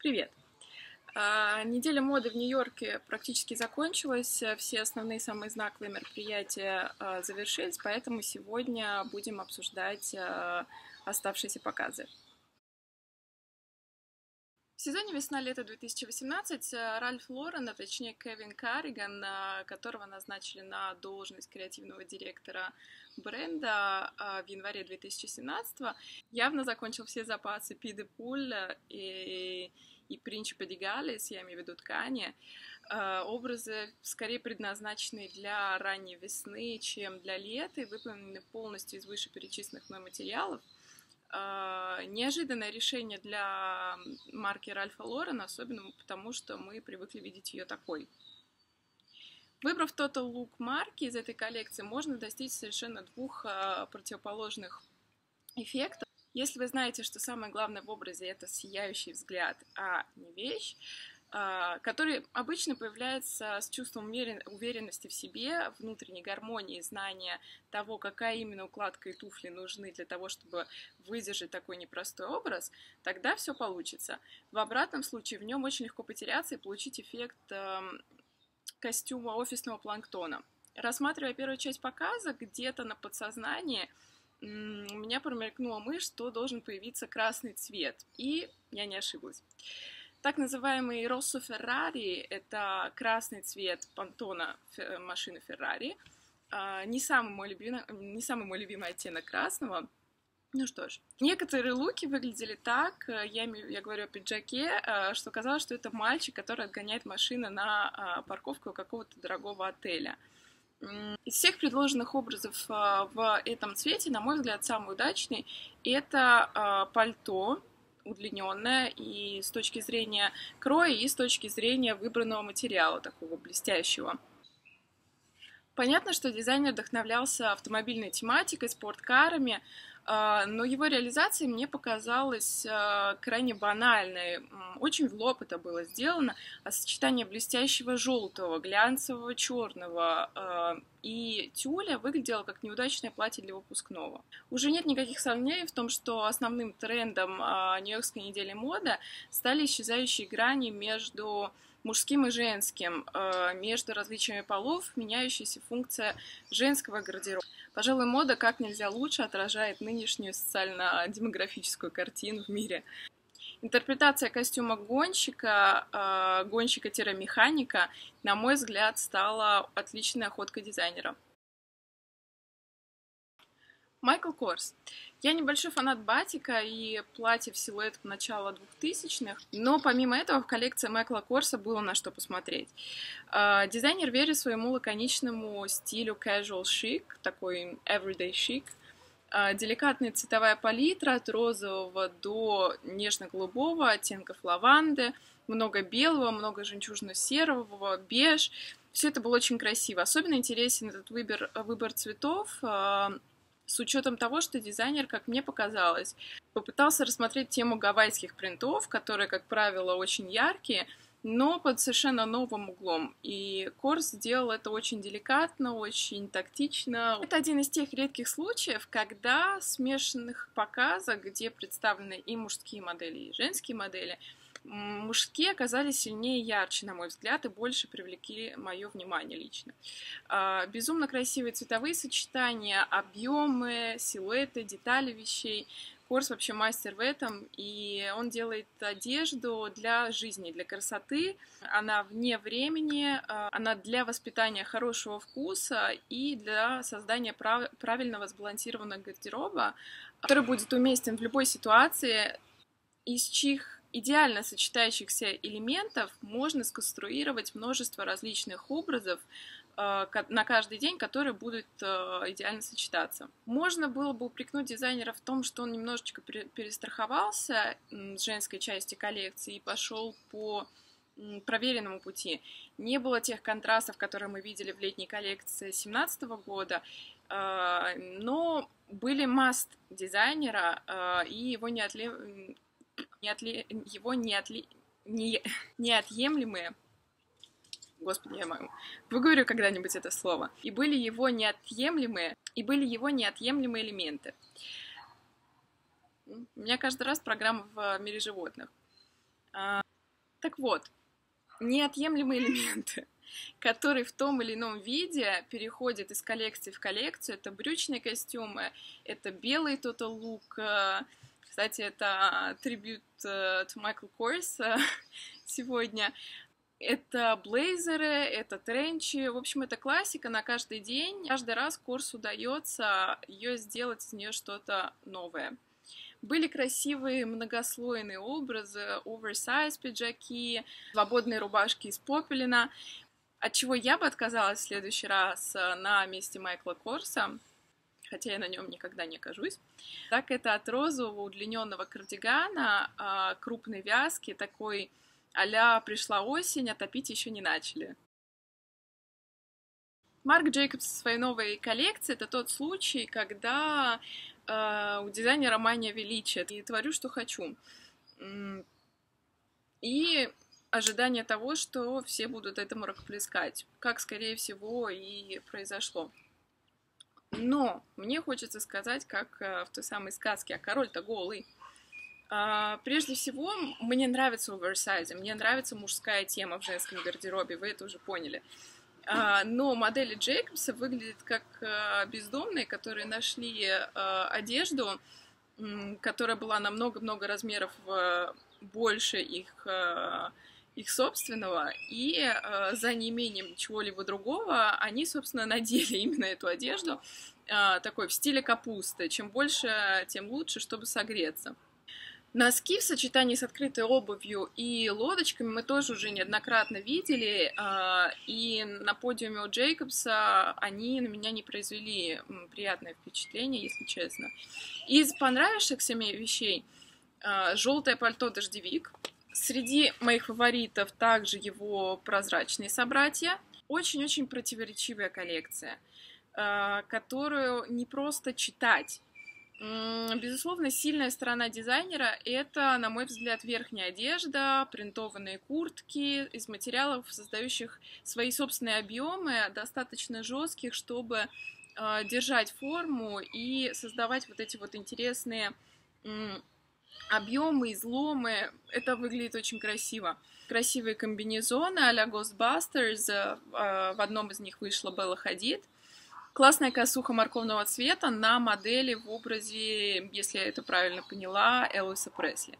Привет! Неделя моды в Нью-Йорке практически закончилась, все основные самые знаковые мероприятия завершились, поэтому сегодня будем обсуждать оставшиеся показы. В сезоне весна-лето 2018 Ральф Лорен, а точнее Кевин Карриган, которого назначили на должность креативного директора бренда в январе 2017, явно закончил все запасы Пи де Пуля и Принчипо ди Галлес, я имею в виду ткани, образы скорее предназначенные для ранней весны, чем для лета, и выполнены полностью из вышеперечисленных мной материалов. Неожиданное решение для марки Ральфа Лорен, особенно потому, что мы привыкли видеть ее такой. Выбрав Total Look марки из этой коллекции, можно достичь совершенно двух противоположных эффектов. Если вы знаете, что самое главное в образе это сияющий взгляд, а не вещь, который обычно появляется с чувством уверенности в себе, внутренней гармонии, знания того, какая именно укладка и туфли нужны для того, чтобы выдержать такой непростой образ, тогда все получится. В обратном случае в нем очень легко потеряться и получить эффект костюма офисного планктона. Рассматривая первую часть показа, где-то на подсознании у меня промелькнула мысль, что должен появиться красный цвет, и я не ошиблась. Так называемый Россо Феррари – это красный цвет пантона машины Феррари. Не самый мой любимый оттенок красного. Ну что ж, некоторые луки выглядели так, я говорю о пиджаке, что казалось, что это мальчик, который отгоняет машину на парковку какого-то дорогого отеля. Из всех предложенных образов в этом цвете, на мой взгляд, самый удачный – это пальто, удлиненная и с точки зрения кроя, и с точки зрения выбранного материала, такого блестящего. Понятно, что дизайнер вдохновлялся автомобильной тематикой, спорткарами, но его реализация мне показалась крайне банальной. Очень в лоб это было сделано, а сочетание блестящего желтого, глянцевого черного и тюля выглядело как неудачное платье для выпускного. Уже нет никаких сомнений в том, что основным трендом Нью-Йоркской недели моды стали исчезающие грани между мужским и женским, между различиями полов, меняющаяся функция женского гардероба. Пожалуй, мода как нельзя лучше отражает нынешнюю социально-демографическую картину в мире. Интерпретация костюма гонщика-механика, на мой взгляд, стала отличной находкой дизайнера. Майкл Корс. Я небольшой фанат батика и платьев силуэтов начала 2000-х, но помимо этого в коллекции Майкла Корса было на что посмотреть. Дизайнер верит своему лаконичному стилю casual chic, такой everyday chic. Деликатная цветовая палитра от розового до нежно-голубого, оттенков лаванды, много белого, много жемчужно-серого, беж. Все это было очень красиво. Особенно интересен этот выбор цветов, с учетом того, что дизайнер, как мне показалось, попытался рассмотреть тему гавайских принтов, которые, как правило, очень яркие, но под совершенно новым углом. И Корс сделал это очень деликатно, очень тактично. Это один из тех редких случаев, когда в смешанных показах, где представлены и мужские модели, и женские модели, мужские оказались сильнее и ярче, на мой взгляд, и больше привлекли мое внимание лично. Безумно красивые цветовые сочетания, объемы, силуэты, детали вещей. Корс вообще мастер в этом, и он делает одежду для жизни, для красоты. Она вне времени, она для воспитания хорошего вкуса и для создания правильного сбалансированного гардероба, который будет уместен в любой ситуации, из чьих идеально сочетающихся элементов можно сконструировать множество различных образов на каждый день, которые будут идеально сочетаться. Можно было бы упрекнуть дизайнера в том, что он немножечко перестраховался с женской части коллекции и пошел по проверенному пути. Не было тех контрастов, которые мы видели в летней коллекции 2017 года, но были маст дизайнера и его неотъемлемые, господи, я выговорю когда-нибудь это слово, и были его неотъемлемые элементы. У меня каждый раз программа в мире животных. Так вот, неотъемлемые элементы, которые в том или ином виде переходят из коллекции в коллекцию. Это брючные костюмы, это белый Total Look. Кстати, это трибют to Michael Kors сегодня. Это блейзеры, это тренчи. В общем, это классика на каждый день. Каждый раз Корс удается ее сделать из нее что-то новое. Были красивые многослойные образы, оверсайз пиджаки, свободные рубашки из попелина. От чего я бы отказалась в следующий раз на месте Майкла Корса, хотя я на нем никогда не окажусь, так это от розового удлиненного кардигана крупной вязки, такой а-ля пришла осень, а топить еще не начали. Марк Джейкобс со своей новой коллекцией — это тот случай, когда у дизайнера мания величия, и творю, что хочу. И ожидание того, что все будут этому рукоплескать, как, скорее всего, и произошло. Но мне хочется сказать, как в той самой сказке, а король-то голый. Прежде всего, мне нравятся оверсайзы, мне нравится мужская тема в женском гардеробе, вы это уже поняли. Но модели Джейкобса выглядят как бездомные, которые нашли одежду, которая была на много-много размеров больше их собственного, и за неимением чего-либо другого они, собственно, надели именно эту одежду такой в стиле капусты. Чем больше, тем лучше, чтобы согреться. Носки в сочетании с открытой обувью и лодочками мы тоже уже неоднократно видели, и на подиуме у Джейкобса они на меня не произвели приятное впечатление, если честно. Из понравившихся мне вещей желтое пальто-дождевик. Среди моих фаворитов также его прозрачные собратья. Очень-очень противоречивая коллекция, которую не просто читать. Безусловно, сильная сторона дизайнера — это, на мой взгляд, верхняя одежда, принтованные куртки из материалов, создающих свои собственные объемы, достаточно жестких, чтобы держать форму и создавать вот эти вот интересные объемы, изломы. Это выглядит очень красиво. Красивые комбинезоны а-ля Ghostbusters. В одном из них вышла Белла Хадид. Классная косуха морковного цвета на модели в образе, если я это правильно поняла, Элвиса Пресли.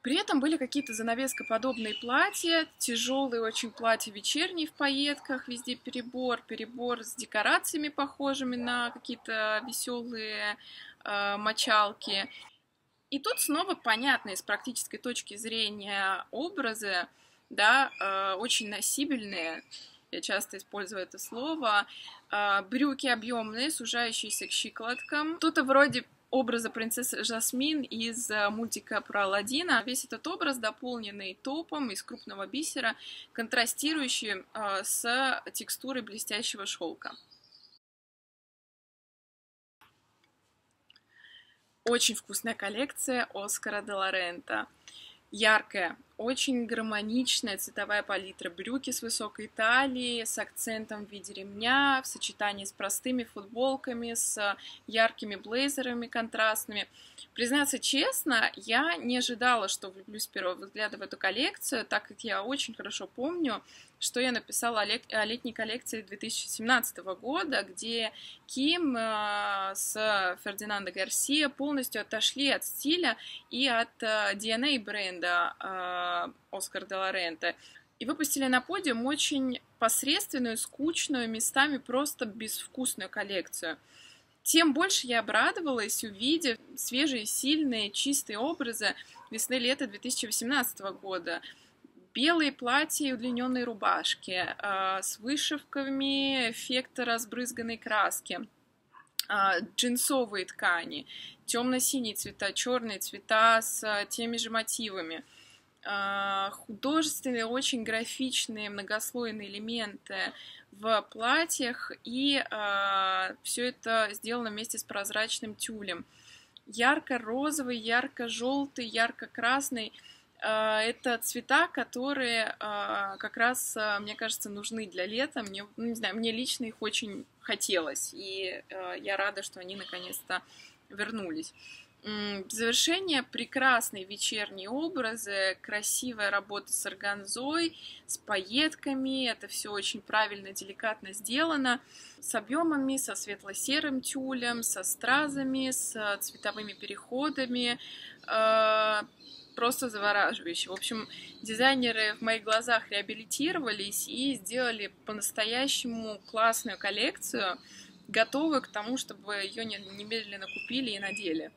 При этом были какие-то занавескоподобные платья, тяжелые очень платья вечерние в пайетках, везде перебор с декорациями, похожими на какие-то веселые мочалки. И тут снова понятные с практической точки зрения образы, да, очень носибельные. Я часто использую это слово. Брюки объемные, сужающиеся к щиколоткам. Что-то вроде образа принцессы Жасмин из мультика про Аладдина. Весь этот образ, дополненный топом из крупного бисера, контрастирующий с текстурой блестящего шелка. Очень вкусная коллекция Оскара де ла Рента. Яркая, очень гармоничная цветовая палитра. Брюки с высокой талией, с акцентом в виде ремня, в сочетании с простыми футболками, с яркими блейзерами контрастными. Признаться честно, я не ожидала, что влюблюсь с первого взгляда в эту коллекцию, так как я очень хорошо помню, что я написала о летней коллекции 2017 года, где Ким с Фердинандо Гарсия полностью отошли от стиля и от DNA бренда Оскар де ла Рента. И выпустили на подиум очень посредственную, скучную, местами просто безвкусную коллекцию. Тем больше я обрадовалась, увидев свежие, сильные, чистые образы весны-лета 2018 года. Белые платья и удлиненные рубашки с вышивками эффекта разбрызганной краски, джинсовые ткани, темно-синие цвета, черные цвета с теми же мотивами, художественные, очень графичные, многослойные элементы в платьях, и все это сделано вместе с прозрачным тюлем. Ярко-розовый, ярко-желтый, ярко-красный — это цвета, которые как раз, мне кажется, нужны для лета. Мне, не знаю, мне лично их очень хотелось, и я рада, что они наконец-то вернулись. В завершение прекрасные вечерние образы, красивая работа с органзой, с пайетками, это все очень правильно, деликатно сделано, с объемами, со светло-серым тюлем, со стразами, с цветовыми переходами, просто завораживающе. В общем, дизайнеры в моих глазах реабилитировались и сделали по-настоящему классную коллекцию, готовую к тому, чтобы ее немедленно купили и надели.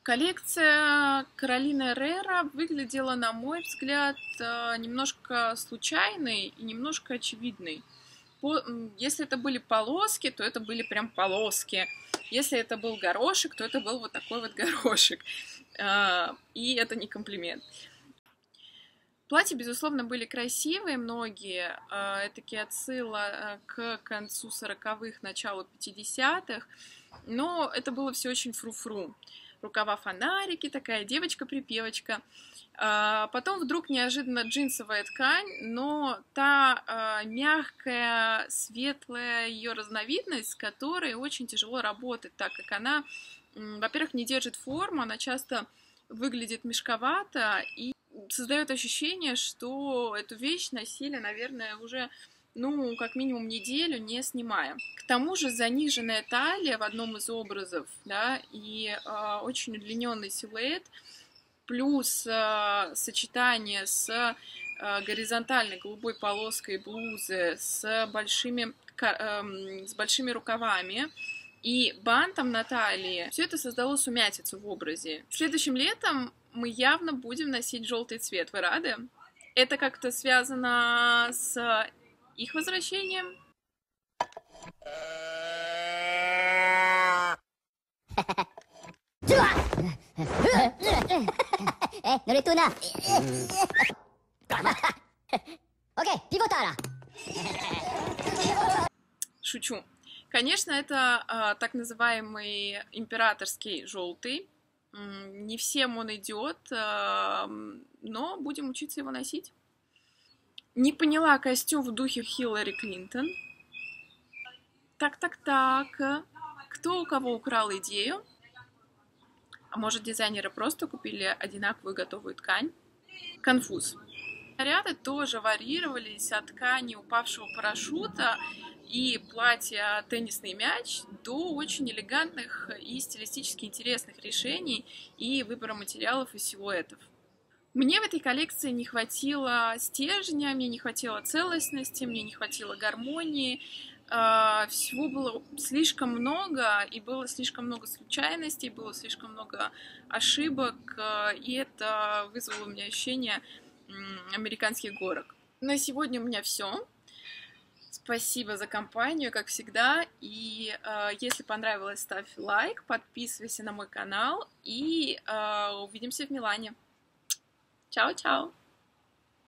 Коллекция Каролины Эррера выглядела, на мой взгляд, немножко случайной и немножко очевидной. Если это были полоски, то это были прям полоски. Если это был горошек, то это был вот такой вот горошек. И это не комплимент. Платья, безусловно, были красивые, многие. Это отсылы к концу 40-х, началу 50-х. Но это было все очень фру-фру. Рукава-фонарики, такая девочка-припевочка. Потом вдруг неожиданно джинсовая ткань, но та мягкая, светлая ее разновидность, с которой очень тяжело работать, так как она, во-первых, не держит форму, она часто выглядит мешковато и создает ощущение, что эту вещь носили, наверное, уже как минимум неделю, не снимая. К тому же заниженная талия в одном из образов, да, и очень удлиненный силуэт, плюс сочетание с горизонтальной голубой полоской блузы с большими рукавами и бантом на талии, все это создало сумятицу в образе. Следующим летом мы явно будем носить желтый цвет. Вы рады? Это как-то связано с их возвращением? Шучу. Конечно, это так называемый императорский желтый. Не всем он идет, но будем учиться его носить. Не поняла костюм в духе Хиллари Клинтон. Так. Кто у кого украл идею? А может, дизайнеры просто купили одинаковую готовую ткань? Конфуз. Наряды тоже варьировались от ткани упавшего парашюта и платья «Теннисный мяч» до очень элегантных и стилистически интересных решений и выбора материалов и силуэтов. Мне в этой коллекции не хватило стержня, мне не хватило целостности, мне не хватило гармонии. Всего было слишком много, и было слишком много случайностей, было слишком много ошибок, и это вызвало у меня ощущение американских горок. На сегодня у меня все. Спасибо за компанию, как всегда. И если понравилось, ставь лайк, подписывайся на мой канал, и увидимся в Милане. Чао-чао!